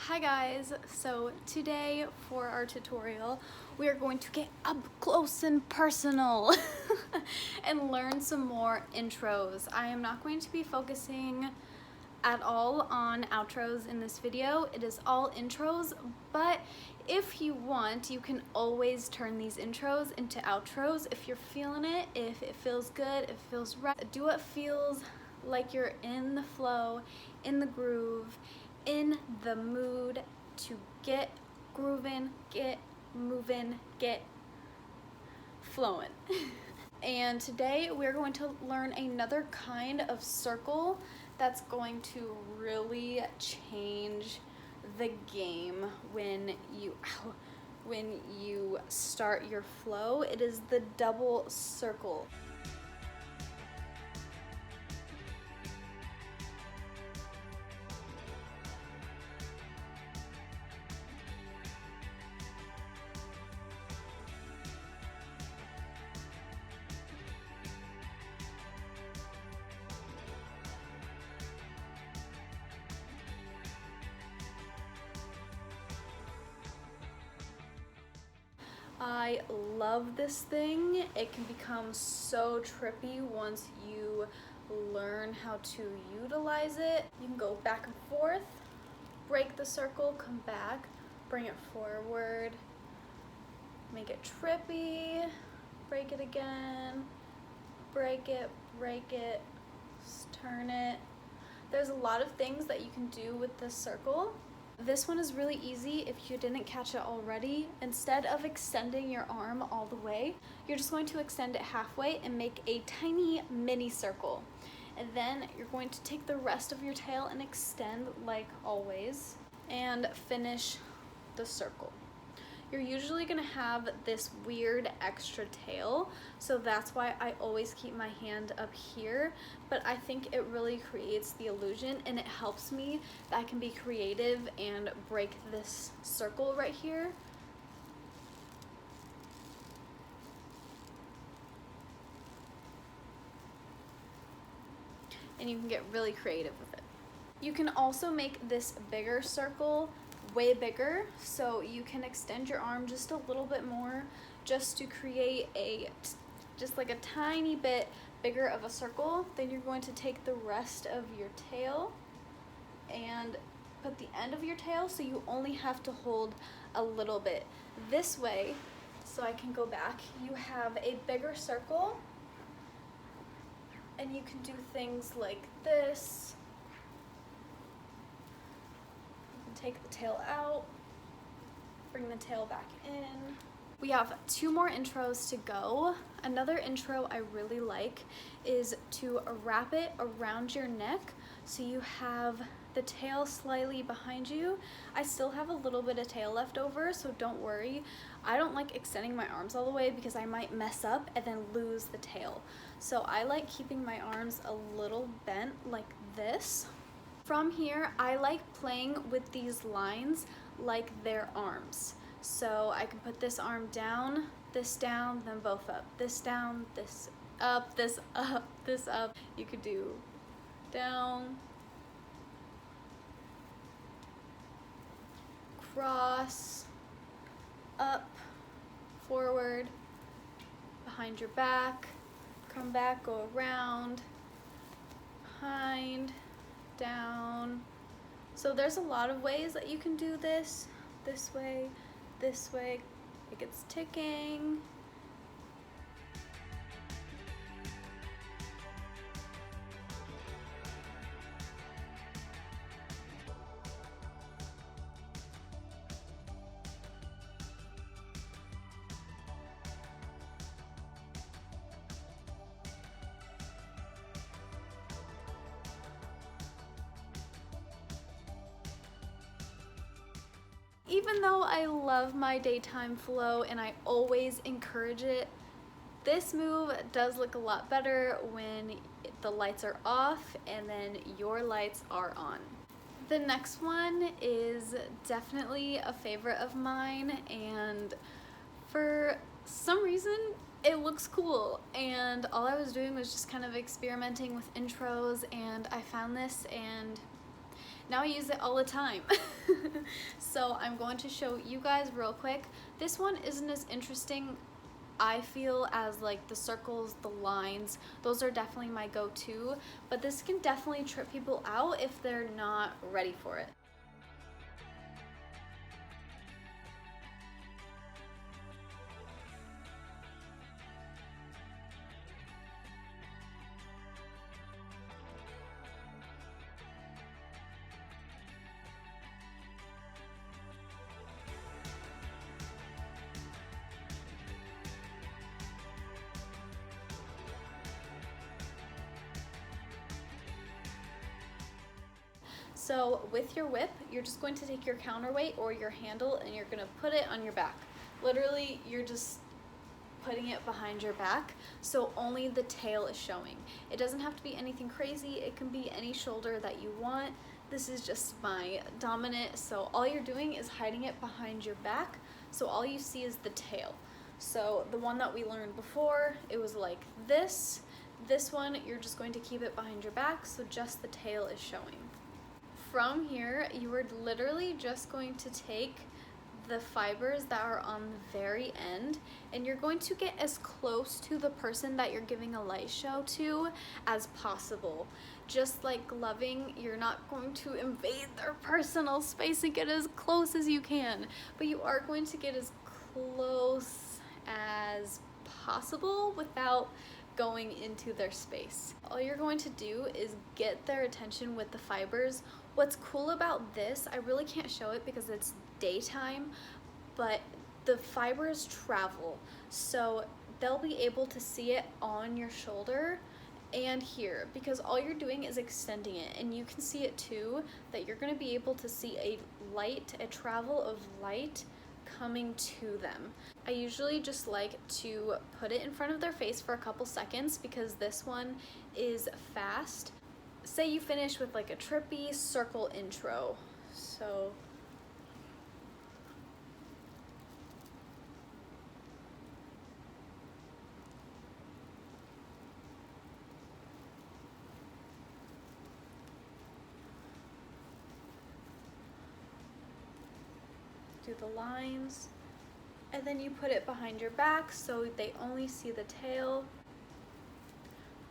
Hi guys, so today for our tutorial we are going to get up close and personal and learn some more intros. I am not going to be focusing at all on outros in this video. It is all intros, but if you want, you can always turn these intros into outros if you're feeling it, if it feels good, if it feels right. Do what feels like you're in the flow, in the groove, in the mood to get grooving, get moving, get flowing. And today we're going to learn another kind of circle that's going to really change the game when you start your flow. It is the double circle. I love this thing. It can become so trippy once you learn how to utilize it. You can go back and forth, break the circle, come back, bring it forward, make it trippy, break it again, break it, turn it. There's a lot of things that you can do with this circle. This one is really easy if you didn't catch it already. Instead of extending your arm all the way, you're just going to extend it halfway and make a tiny mini circle. And then you're going to take the rest of your tail and extend like always and finish the circle. You're usually gonna have this weird extra tail, so that's why I always keep my hand up here, but I think it really creates the illusion and it helps me that I can be creative and break this circle right here. And you can get really creative with it. You can also make this bigger circle way bigger, so you can extend your arm just a little bit more just to create just like a tiny bit bigger of a circle. Then you're going to take the rest of your tail and put the end of your tail so you only have to hold a little bit this way. So I can go back. You have a bigger circle and you can do things like this. Take the tail out, bring the tail back in. We have 2 more intros to go. Another intro I really like is to wrap it around your neck so you have the tail slightly behind you. I still have a little bit of tail left over, so don't worry. I don't like extending my arms all the way because I might mess up and then lose the tail. So I like keeping my arms a little bent like this. From here, I like playing with these lines like they're arms. So I can put this arm down, then both up. This down, this up, this up, this up. You could do down, cross, up, forward, behind your back, come back, go around, behind, down. So there's a lot of ways that you can do this way, it gets ticking. Even though I love my daytime flow and I always encourage it, this move does look a lot better when the lights are off and then your lights are on. The next one is definitely a favorite of mine, and for some reason it looks cool, and all I was doing was just kind of experimenting with intros and I found this and now I use it all the time. So I'm going to show you guys real quick. This one isn't as interesting, I feel, as like the circles, the lines. Those are definitely my go-to, but this can definitely trip people out if they're not ready for it. So with your whip, you're just going to take your counterweight or your handle and you're gonna put it on your back. Literally, you're just putting it behind your back, so only the tail is showing. It doesn't have to be anything crazy. It can be any shoulder that you want. This is just my dominant, so all you're doing is hiding it behind your back, so all you see is the tail. So the one that we learned before, it was like this. This one, you're just going to keep it behind your back, so just the tail is showing. From here, you are literally just going to take the fibers that are on the very end, and you're going to get as close to the person that you're giving a light show to as possible. Just like gloving, you're not going to invade their personal space and get as close as you can, but you are going to get as close as possible without going into their space. All you're going to do is get their attention with the fibers. What's cool about this, I really can't show it because it's daytime, but the fibers travel, so they'll be able to see it on your shoulder and here, because all you're doing is extending it, and you can see it too, that you're going to be able to see a travel of light coming to them. I usually just like to put it in front of their face for a couple seconds because this one is fast. Say you finish with like a trippy circle intro. So do the lines, and then you put it behind your back so they only see the tail.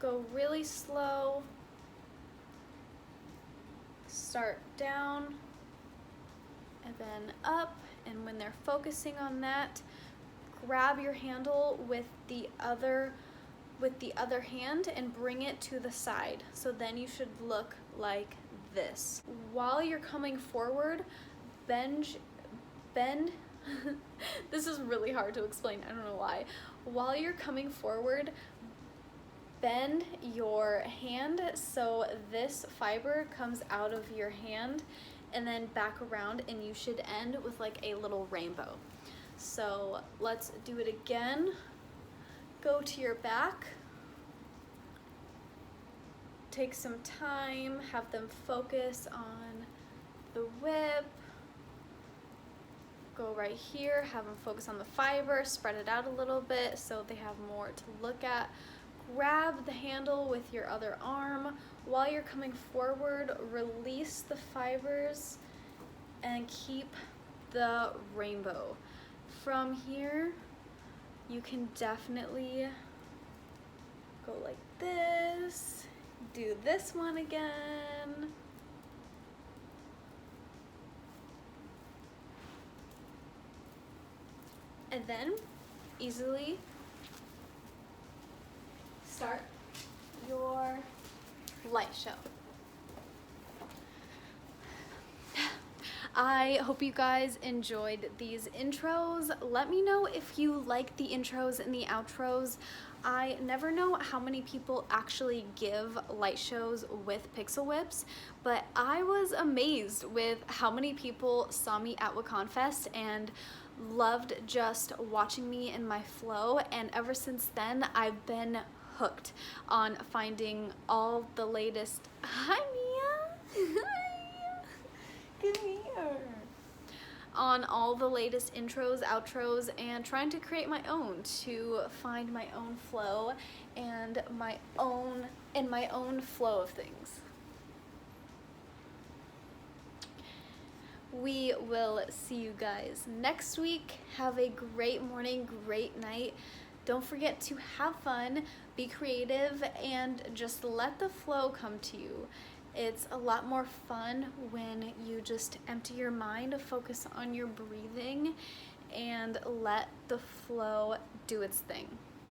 Go really slow. Start down and then up, and when they're focusing on that, grab your handle with the other hand and bring it to the side. So then you should look like this. While you're coming forward, bend this is really hard to explain, I don't know why. While you're coming forward, bend your hand so this fiber comes out of your hand and then back around, and you should end with like a little rainbow. So let's do it again. Go to your back. Take some time, have them focus on the whip. Go right here, have them focus on the fiber, spread it out a little bit so they have more to look at. Grab the handle with your other arm. While you're coming forward, release the fibers and keep the rainbow. From here, you can definitely go like this. Do this one again. And then easily start your light show. I hope you guys enjoyed these intros. Let me know if you like the intros and the outros. I never know how many people actually give light shows with Pixel Whips, but I was amazed with how many people saw me at WaconFest and loved just watching me in my flow, and ever since then I've been hooked on finding all the latest hi Mia hi come here on all the latest intros, outros, and trying to create my own, to find my own flow and my own flow of things. we will see you guys next week. Have a great morning, great night. Don't forget to have fun, be creative, and just let the flow come to you. It's a lot more fun when you just empty your mind, focus on your breathing, and let the flow do its thing.